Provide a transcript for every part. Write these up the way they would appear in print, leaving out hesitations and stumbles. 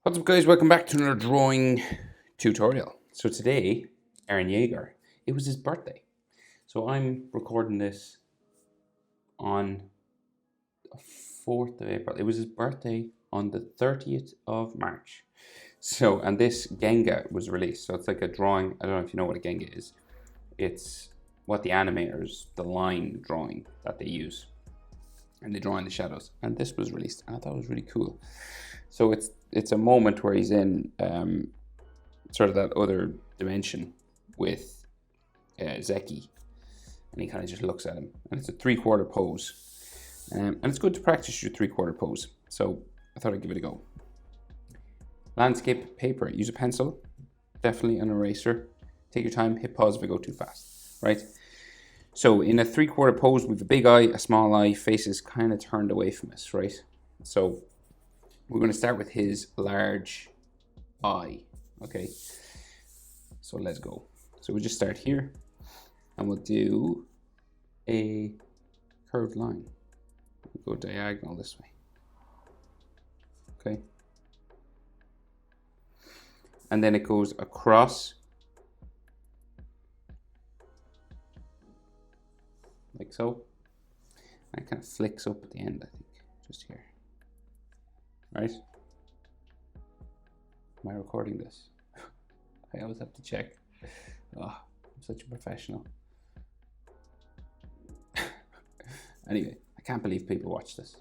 What's up, guys? Welcome back to another drawing tutorial. So today, Eren Jaeger, it was his birthday. So I'm recording this on the 4th of April. It was his birthday on the 30th of March. So, and this Genga was released. So it's like a drawing. I don't know if you know what a Genga is. It's what the animators, the line drawing that they use. And they draw in the shadows. And this was released. And I thought it was really cool. So it's a moment where he's in sort of that other dimension with Zeki, and he kind of just looks at him, and it's a 3/4 pose, and it's good to practice your 3/4 pose. So I thought I'd give it a go. Landscape paper. Use a pencil, definitely an eraser. Take your time. Hit pause if I go too fast. Right. So in a 3/4 pose, we have a big eye, a small eye, faces kind of turned away from us. Right. So we're going to start with his large eye. Okay, so let's go. So we'll just start here, and we'll do a curved line. We'll go diagonal this way. Okay, and then it goes across like so. And it kind of flicks up at the end, I think, just here. Right? Am I recording this? I always have to check. Oh, I'm such a professional. Anyway, I can't believe people watch this.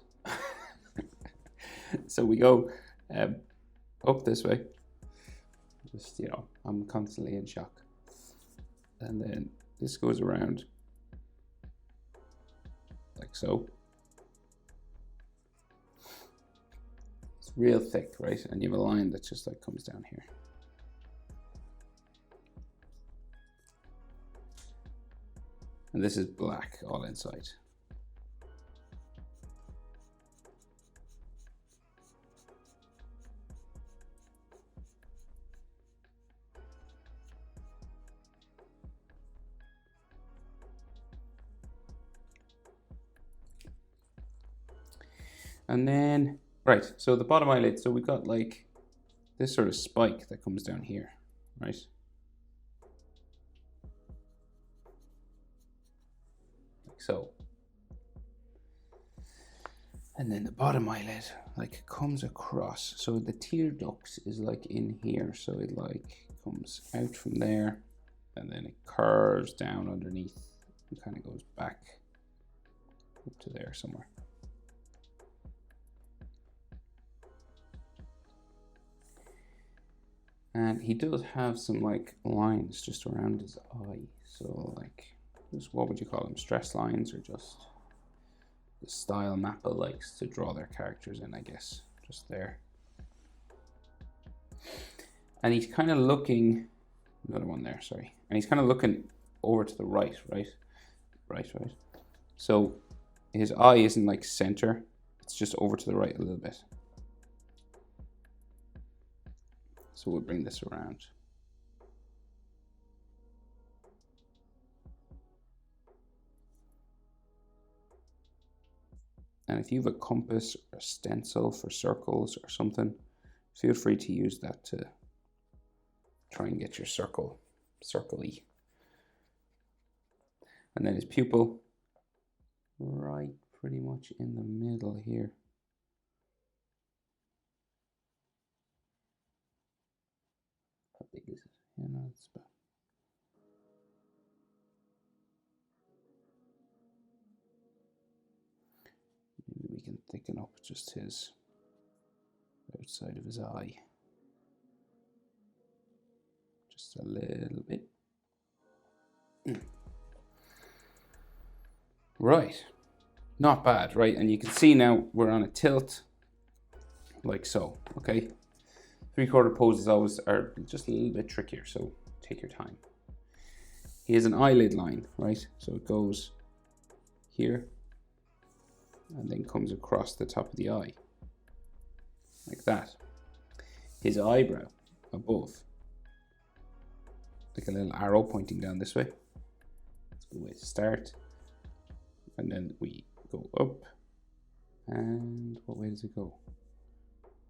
So we go up this way. Just, I'm constantly in shock. And then this goes around like so. It's real thick, right? And you have a line that just like comes down here. And this is black all inside. And then, right, so the bottom eyelid, so we've got like this sort of spike that comes down here, right? Like so. And then the bottom eyelid like comes across. So the tear duct is like in here. So it like comes out from there, and then it curves down underneath and kind of goes back up to there somewhere. And he does have some like lines just around his eye. So like, just what would you call them? Stress lines, or just the style Mappa likes to draw their characters in, I guess. Just there. And he's kind of looking, another one there, sorry. And he's kind of looking over to the right, right? Right. So his eye isn't like center. It's just over to the right a little bit. So we'll bring this around. And if you have a compass or a stencil for circles or something, feel free to use that to try and get your circle-y. And then his pupil, right pretty much in the middle here. How big is it? Yeah, no, it's about. Maybe we can thicken up just his outside of his eye. Just a little bit. Right. Not bad, right? And you can see now we're on a tilt, like so, okay? 3/4 poses always are just a little bit trickier, so take your time. He has an eyelid line, right? So it goes here and then comes across the top of the eye, like that. His eyebrow above, like a little arrow pointing down this way. That's a good way to start. And then we go up, and what way does it go?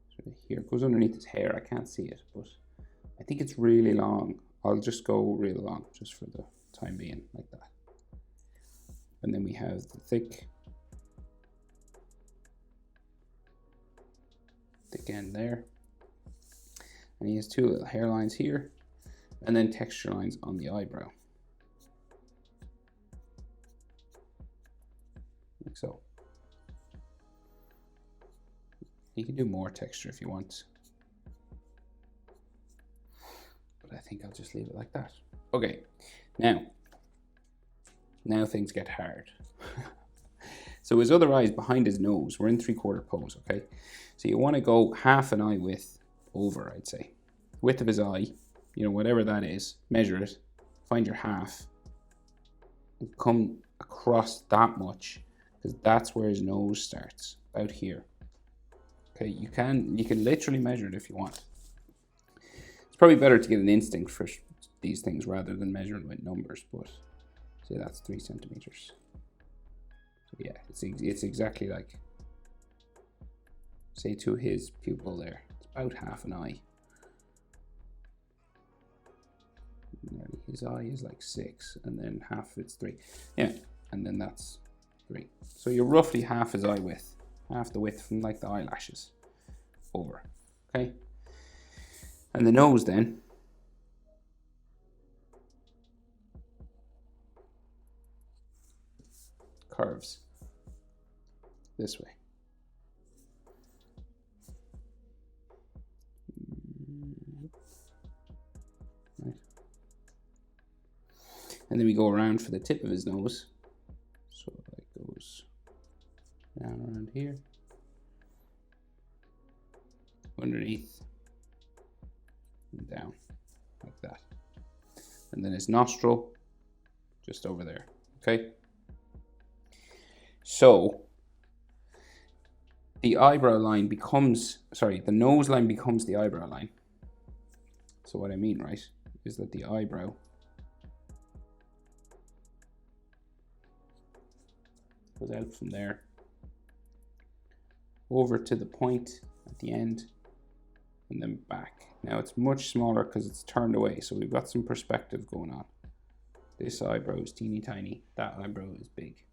Is here. It goes underneath his hair. I can't see it, but I think it's really long. I'll just go real long just for the time being, like that. And then we have the thick end there. And he has two little hairlines here, and then texture lines on the eyebrow. Like so. You can do more texture if you want, but I think I'll just leave it like that. Okay, now things get hard. So his other eye is behind his nose. We're in 3/4 pose, okay? So you want to go half an eye width over, I'd say. Width of his eye, you know, whatever that is, measure it, find your half, and come across that much, because that's where his nose starts, about here. Okay, you can literally measure it if you want. It's probably better to get an instinct for these things rather than measuring with numbers, but say that's 3 centimeters. So yeah, it's exactly like, say to his pupil there, it's about half an eye. His eye is like 6, and then half it's 3. Yeah, and then that's 3. So you're roughly half his eye width. Half the width from like the eyelashes over, okay? And the nose then, curves this way. Right. And then we go around for the tip of his nose. So that goes down around here, underneath, and down, like that. And then his nostril, just over there, okay? So the eyebrow line becomes, the nose line becomes the eyebrow line. So what I mean, right, is that the eyebrow goes out from there over to the point at the end and then back. Now it's much smaller because it's turned away, so we've got some perspective going on. This eyebrow is teeny tiny, that eyebrow is big.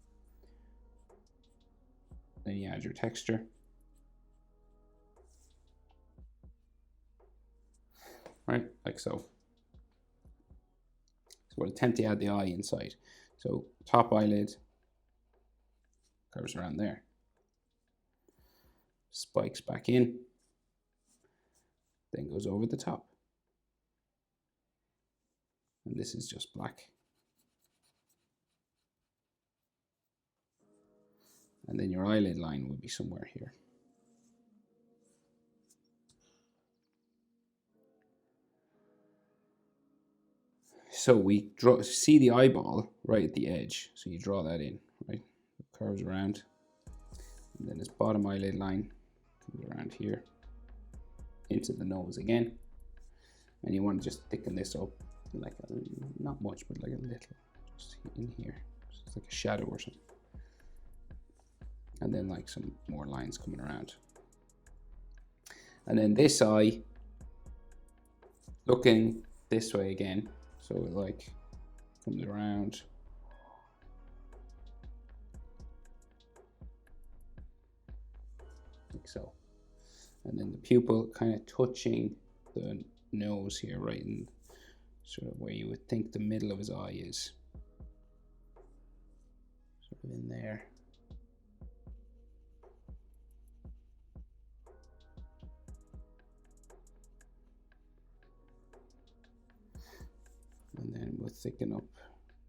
Then you add your texture. Right, like so. So we'll attempt to add the eye inside. So top eyelid curves around there. Spikes back in. Then goes over the top. And this is just black. And then your eyelid line will be somewhere here. So we see the eyeball right at the edge. So you draw that in, right? It curves around. And then this bottom eyelid line comes around here into the nose again. And you want to just thicken this up, like not much, but like a little, just in here. So it's like a shadow or something. And then like some more lines coming around. And then this eye, looking this way again. So it like comes around. Like so. And then the pupil kind of touching the nose here, right in sort of where you would think the middle of his eye is. Sort of in there. And then we'll thicken up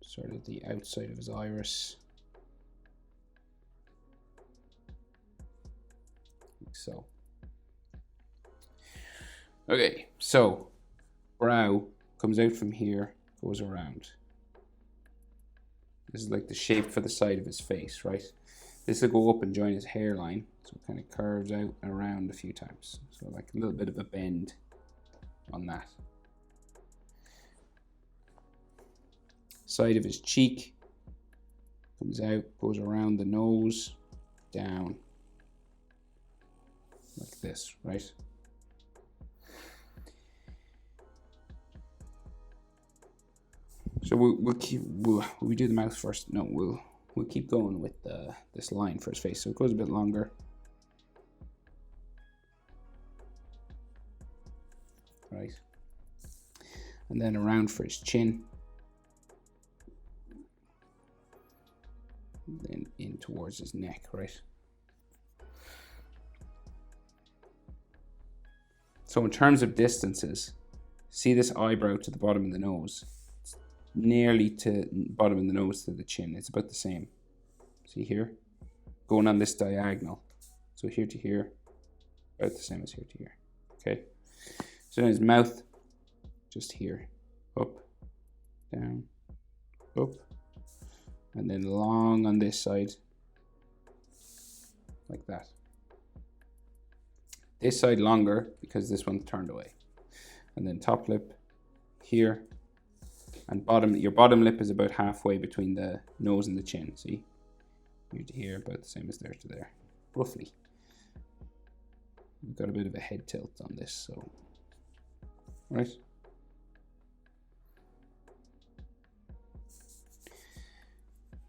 sort of the outside of his iris. Like so. Okay, so brow comes out from here, goes around. This is like the shape for the side of his face, right? This will go up and join his hairline, so it kind of curves out and around a few times. So like a little bit of a bend on that. Side of his cheek comes out, goes around the nose, down, like this, right? So we'll do the mouth first. No, we'll keep going with this line for his face. So it goes a bit longer. Right. And then around for his chin. And then in towards his neck, right? So in terms of distances, see this eyebrow to the bottom of the nose. It's nearly to bottom of the nose to the chin. It's about the same. See here? Going on this diagonal. So here to here, about the same as here to here. Okay? So then his mouth, just here. Up, down, up. And then long on this side. Like that. This side longer because this one's turned away. And then top lip here. And your bottom lip is about halfway between the nose and the chin. See? Here to here, about the same as there to there. Roughly. We've got a bit of a head tilt on this, so. Right?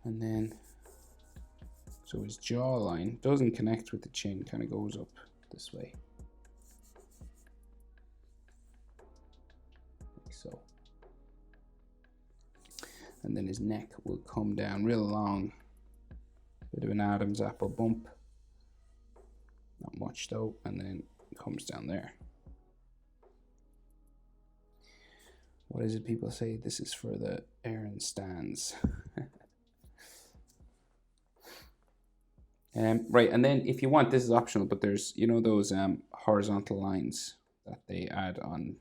And then, so his jawline doesn't connect with the chin, kind of goes up this way. Like so. And then his neck will come down real long. Bit of an Adam's apple bump. Not much though, and then it comes down there. What is it people say? This is for the Eren stands. Right, and then if you want, this is optional, but there's, you know, those horizontal lines that they add on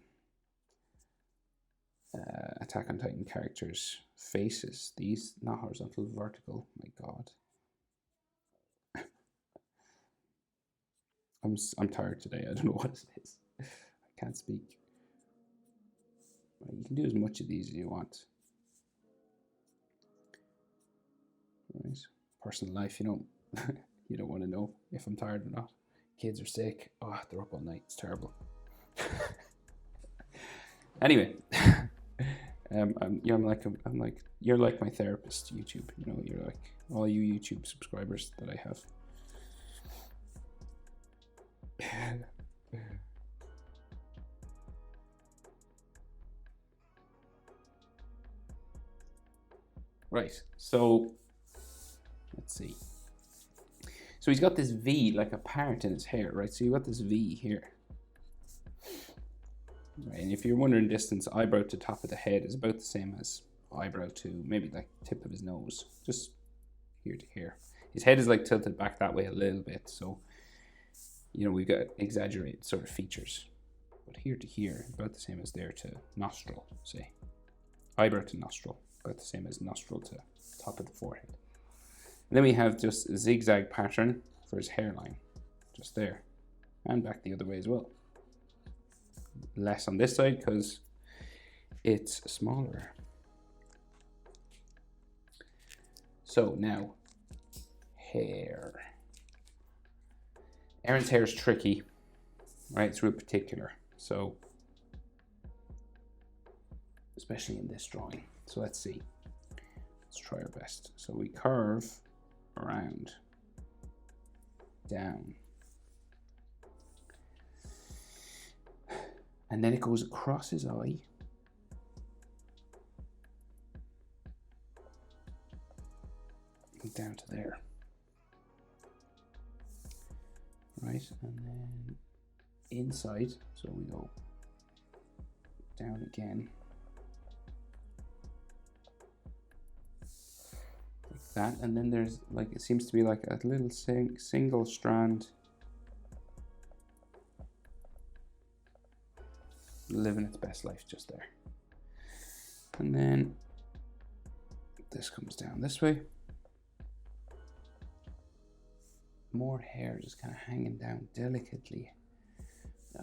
Attack on Titan characters' faces. These, not horizontal, vertical. My God. I'm tired today. I don't know what it is. I can't speak. Right, you can do as much of these as you want. Right. Personal life, you know. You don't want to know if I'm tired or not. Kids are sick. Oh, they're up all night. It's terrible. Anyway, you're like my therapist, YouTube. You know, you're like all you YouTube subscribers that I have. Right. So let's see. So he's got this V, like a part in his hair, right? So you've got this V here. Right, and if you're wondering distance, eyebrow to top of the head is about the same as eyebrow to maybe like tip of his nose. Just here to here. His head is like tilted back that way a little bit, so you know, we've got exaggerated sort of features. But here to here, about the same as there to nostril, say. Eyebrow to nostril, about the same as nostril to top of the forehead. And then we have just a zigzag pattern for his hairline, just there, and back the other way as well. Less on this side because it's smaller. So now, hair. Eren's hair is tricky, right? It's real particular. So, especially in this drawing. So let's see. Let's try our best. So we curve around, down, and then it goes across his eye, down to there, right, and then inside, so we go down again, that, and then there's like, it seems to be like a little single strand living its best life just there. And then this comes down this way, more hair just kind of hanging down delicately.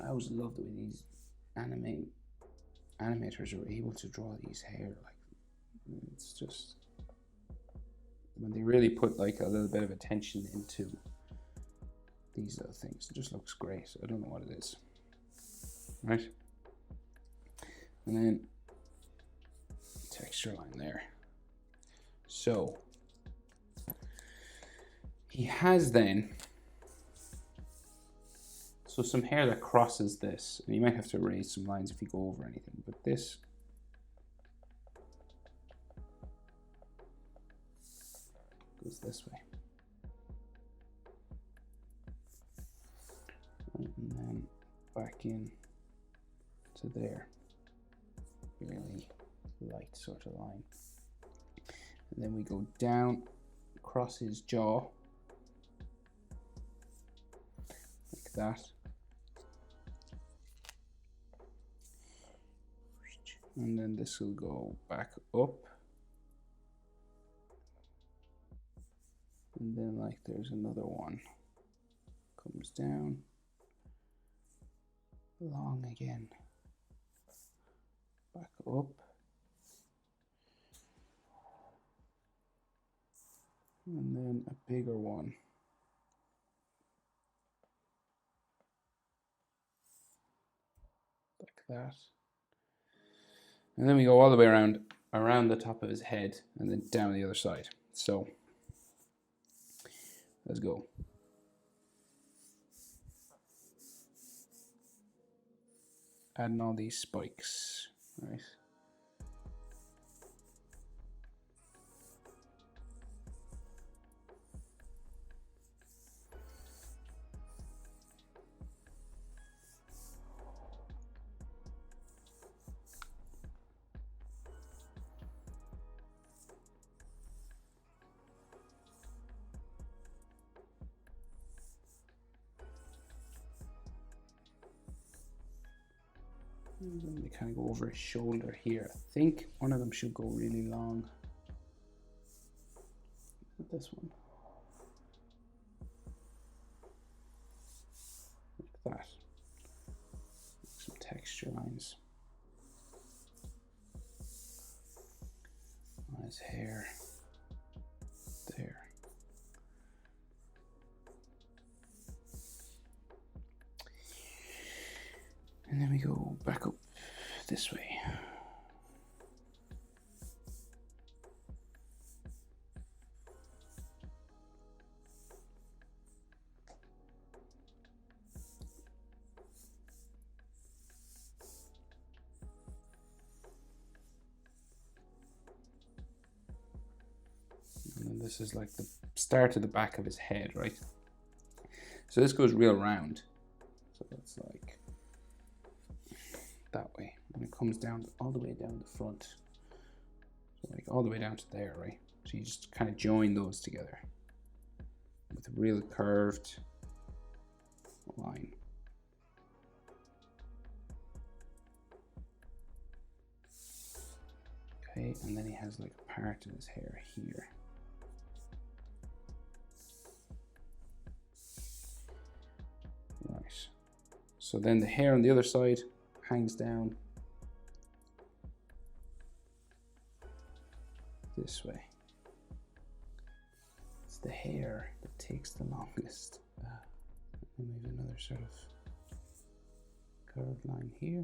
I always love the way these animators are able to draw these hair, like it's just when they really put like a little bit of attention into these little things. It just looks great. I don't know what it is. Right? And then texture line there. So he has then, so some hair that crosses this, and you might have to erase some lines if you go over anything, but this goes this way. And then back in to there. Really light sort of line. And then we go down across his jaw. Like that. And then this will go back up. And then like there's another one. Comes down. Long again. Back up. And then a bigger one. Like that. And then we go all the way around the top of his head and then down the other side. So let's go. Adding all these spikes, right? And then they kind of go over his shoulder here. I think one of them should go really long. This one. Like that. Some texture lines on his hair. There. And then we go back up this way. And then this is like the start of the back of his head, right? So this goes real round. So it's like that way, and it comes down all the way down the front, so like all the way down to there, right? So you just kind of join those together with a real curved line. Okay, and then he has like a part of his hair here. Right, so then the hair on the other side hangs down this way. It's the hair that takes the longest. And we have another sort of curved line here.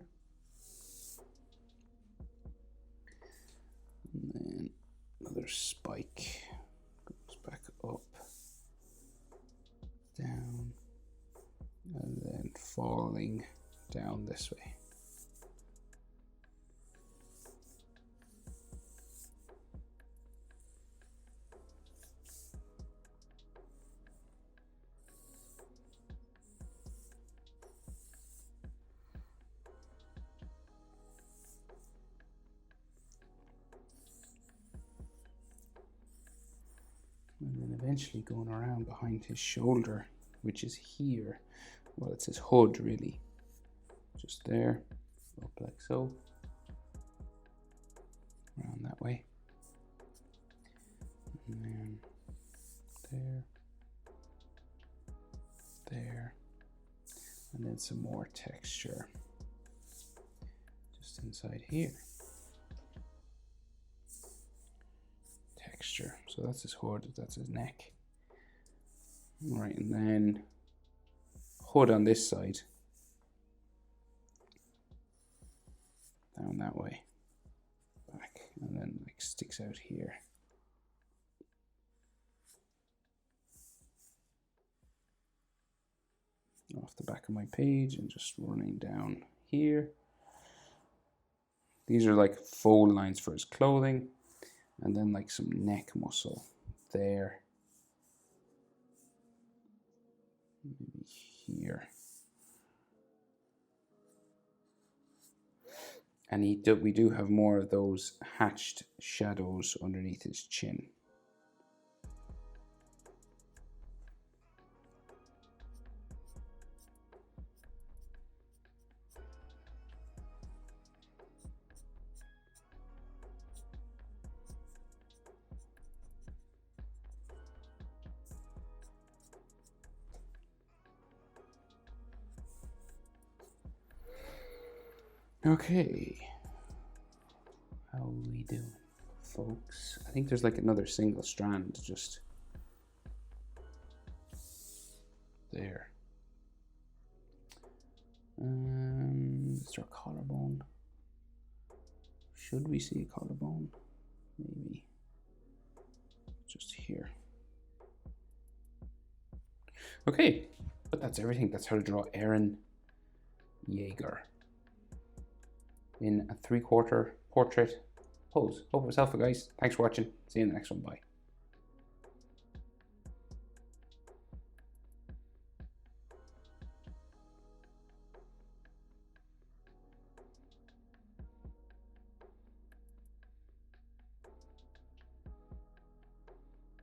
And then another spike goes back up, down, and then falling down this way. And then eventually going around behind his shoulder, which is here. Well, it's his hood really. Just there, up like so. Around that way. And then there. There. And then some more texture. Just inside here. Texture. So that's his hood, that's his neck. Right, and then hood on this side. Down that way. Back, and then like sticks out here. Off the back of my page and just running down here. These are like fold lines for his clothing, and then like some neck muscle there. Maybe here. And we do have more of those hatched shadows underneath his chin. Okay, how are we doing, folks? I think there's like another single strand just there. Is there a collarbone? Should we see a collarbone? Maybe just here. Okay, but that's everything. That's how to draw Eren Jaeger in a 3/4 portrait pose. Hope it was helpful, guys. Thanks for watching. See you in the next one. Bye.